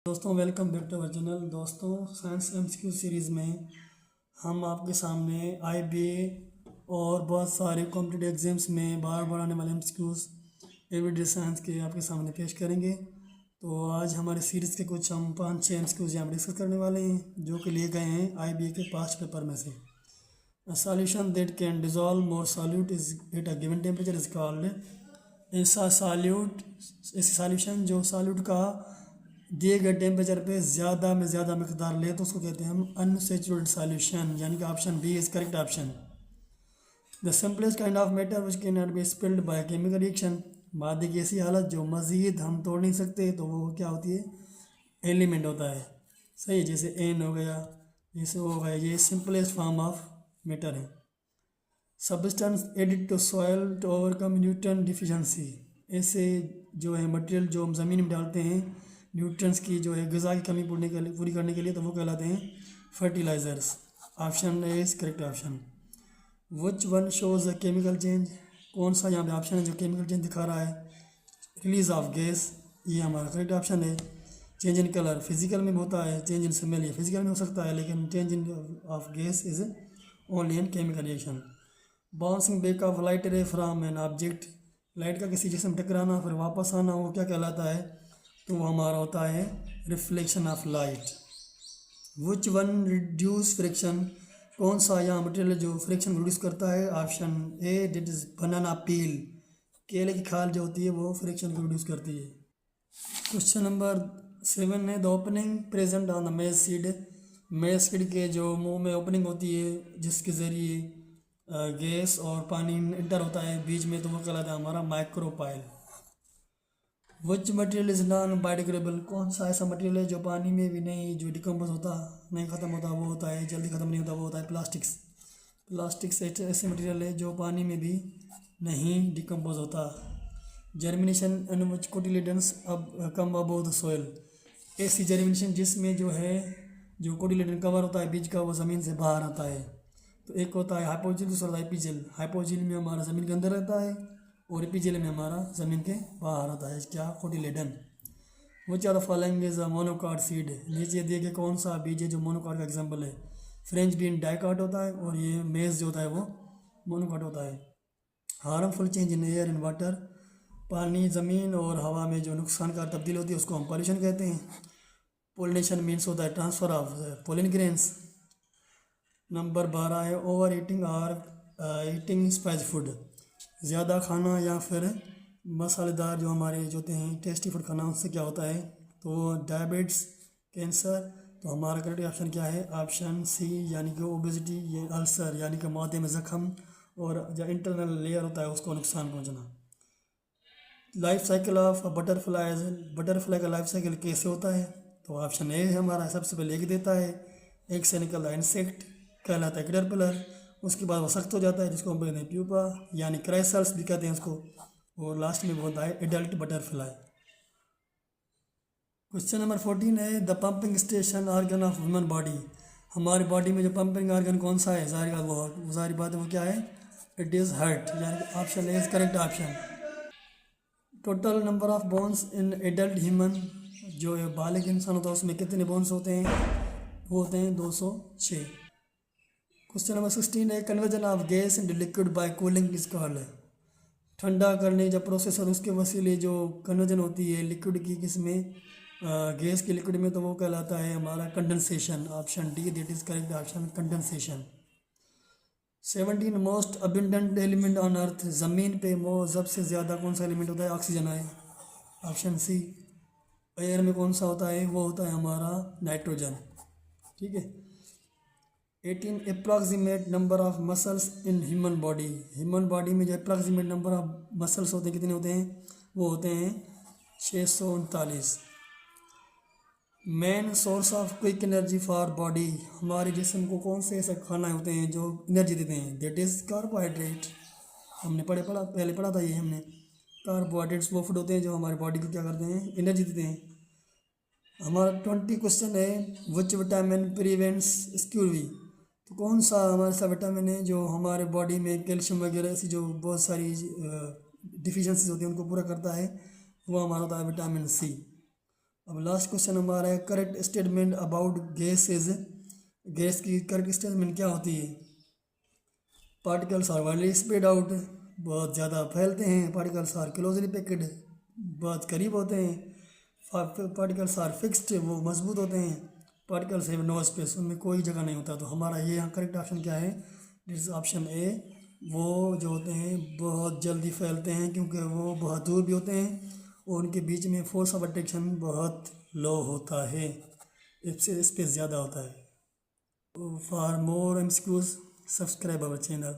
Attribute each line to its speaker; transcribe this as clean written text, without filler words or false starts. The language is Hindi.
Speaker 1: दोस्तों welcome back to our channel. दोस्तों साइंस एमसीक्यू सीरीज़ में हम आपके सामने आईबीए और बहुत सारे कॉम्पिटिटिव एग्जाम्स में बार बार आने वाले एमसीक्यूज़ एवरीडे साइंस के आपके सामने पेश करेंगे। तो आज हमारे सीरीज़ के कुछ हम 5-6 एमसीक्यूज़ यहाँ पर डिस्कस करने वाले हैं जो कि लिए गए हैं आईबीए के पास्ट पेपर में से। A solution that can dissolve more solute is at a given temperature is called ऐसा सॉल्यूशन जो सॉल्यूट का दिए गए टेम्परेचर पे ज़्यादा में ज़्यादा मकदार ले तो उसको कहते हैं हम अनसैचुरेटेड सॉल्यूशन, यानी कि option B is correct option. The simplest kind of matter which can not be split by chemical reaction, मादे की ऐसी हालत जो मज़ीद हम तोड़ नहीं सकते तो वो क्या होती है, एलिमेंट होता है। सही है, जैसे एन हो गया, जैसे ओ हो गया, ये सिंपलेस्ट फॉर्म ऑफ मैटर है। Substance added to soil to overcome nutrient deficiency, ऐसे जो है मटेरियल जो हम ज़मीन में डालते हैं न्यूट्रंस की जो है ग़िज़ा की कमी पूरी करने के लिए, तो वो कहलाते हैं fertilisers. Option A is correct option. Which one shows a chemical change, कौन सा यहाँ पे ऑप्शन है जो केमिकल चेंज दिखा रहा है। रिलीज ऑफ गैस, ये हमारा करेक्ट ऑप्शन है। चेंज इन कलर फिजिकल में होता है, चेंज इन स्मेल ये फिजिकल में हो सकता है, लेकिन change in of gas is only in chemical reaction. Bouncing back of light रे फ्राम एन ऑब्जेक्ट, लाइट का किसी जिसम टकराना फिर वापस आना, वो क्या कहलाता है, तो वो हमारा होता है reflection of light. Which one reduce friction, कौन सा यहाँ मटेरियल जो फ्रिक्शन रिड्यूस करता है। ऑप्शन ए डिट इज बनाना पील, केले की खाल जो होती है वो फ्रिक्शन को रिड्यूस करती है। क्वेश्चन नंबर 7 है the opening present on the मेज सीड, मेज सीड के जो मुंह में ओपनिंग होती है जिसके ज़रिए गैस और पानी इंटर होता है बीच में, तो वो कहलाता है हमारा micropyle. Which material is non biodegradable, कौन सा ऐसा मटेरियल है जो पानी में भी नहीं जो डिकम्पोज होता नहीं, ख़त्म होता, वो होता है जल्दी ख़त्म नहीं होता, वो होता है प्लास्टिक्स। प्लास्टिक्स ऐसे मटेरियल है जो पानी में भी नहीं डिकम्पोज होता। जर्मिनेशन इन विच कोटिलेडन्स अब कम अबव द सोयल, ऐसी जर्मिनेशन जिसमें जो है जो कोटिलेडन कवर होता है बीज का वो ज़मीन से बाहर आता है। तो एक होता है हाइपोजिल, दूसरा होता है एपीजिल। हाइपोजिल में हमारा ज़मीन के अंदर रहता है और एपीजिल में हमारा ज़मीन के बाहर आता है, क्या, cotyledon. Which are the following is a monocot seed, नीचे दिए गए कौन सा बीज है जो मोनोकाट का एग्जाम्पल है। फ्रेंच बीन डाइकाट होता है और ये मेज जो होता है वो मोनोकाट होता है। Harmful change in air and water, पानी ज़मीन और हवा में जो नुकसानकार तब्दील होती है उसको हम पॉल्यूशन कहते हैं। पोलिनेशन मीन्स होता है transfer of pollen grains. Number 12 है ओवर ईटिंग और ईटिंग स्पाइस फूड, ज़्यादा खाना या फिर मसालेदार जो हमारे जो होते हैं टेस्टी फूड खाना, उससे क्या होता है, तो डायबिटीज़, कैंसर। तो हमारा करेक्ट ऑप्शन क्या है, ऑप्शन सी, यानी कि ओबेसिटी, ये अल्सर यानी कि मादे में ज़ख्म और जो इंटरनल लेयर होता है उसको नुकसान पहुँचना। Life cycle of butterfly, butterfly का लाइफ साइकिल कैसे होता है, तो ऑप्शन ए हमारा सबसे पहले एक देता है, एक से निकलता है इंसेक्ट कहलाता है कैटरपिलर, उसके बाद वो सख्त हो जाता है जिसको हम कहते हैं प्यूपा यानी क्राइसल्स भी कहते हैं उसको, और लास्ट में होता है एडल्ट बटरफ्लाई। क्वेश्चन नंबर 14 है the pumping station organ of human body, हमारी बॉडी में जो पंपिंग ऑर्गन कौन सा है, जाहिर बात है वो क्या है, इट इज़ हार्ट, यानी option A is correct option. Total number of bones in adult human, जो बालिग इंसान होता है उसमें कितने बोन्स होते हैं, वो होते हैं 206। क्वेश्चन नंबर 16 है conversion of gas into liquid bye cooling is called, ठंडा करने जब प्रोसेस और उसके वसीले जो कन्वर्जन होती है लिक्विड की किसमें, गैस की लिक्विड में, तो वो कहलाता है हमारा condensation. Option D that is correct option, condensation. 17 most abundant element on earth, ज़मीन पे सबसे ज़्यादा कौन सा एलिमेंट होता है, ऑक्सीजन है, ऑप्शन सी। एयर में कौन सा होता है, वो होता है हमारा नाइट्रोजन, ठीक है। 18 approximate number of muscles in human body, human body में जो अप्रॉक्सीमेट नंबर ऑफ मसल्स होते हैं कितने होते हैं, वो होते हैं 639। Main source of quick energy for body, हमारे जिस्म को कौन से ऐसे खाना होते हैं जो एनर्जी देते हैं, दैट इज़ कार्बोहाइड्रेट। हमने पहले पढ़ा था ये हमने, कार्बोहाइड्रेट्स वो फूड होते हैं जो हमारी बॉडी को क्या करते हैं, एनर्जी देते हैं। हमारा 20 क्वेश्चन है विच विटामिन प्रिवेंट्स स्क्यूवी, तो कौन सा हमारा ऐसा विटामिन है जो हमारे बॉडी में कैल्शियम वगैरह ऐसी जो बहुत सारी डिफिशिएंसीज होती हैं उनको पूरा करता है, वो हमारा होता है विटामिन सी। अब लास्ट क्वेश्चन हमारा है correct statement about gases. Gas की करेक्ट स्टेटमेंट क्या होती है? Particles are widely spread out, बहुत ज़्यादा फैलते हैं। पार्टिकल्स आर क्लोजली पैक्ड, बहुत करीब होते हैं। पार्टिकल्स आर फिक्स्ड, वो मजबूत होते हैं। पार्टिकल्स हैव नो स्पेस, उनमें कोई जगह नहीं होता। तो हमारा ये यहाँ करेक्ट ऑप्शन क्या है? This option A. वो जो होते हैं बहुत जल्दी फैलते हैं क्योंकि वो बहुत दूर भी होते हैं और उनके बीच में फोर्स ऑफ अट्रैक्शन बहुत लो होता है, इससे स्पेस ज़्यादा होता है। For more MCQs subscribe our channel.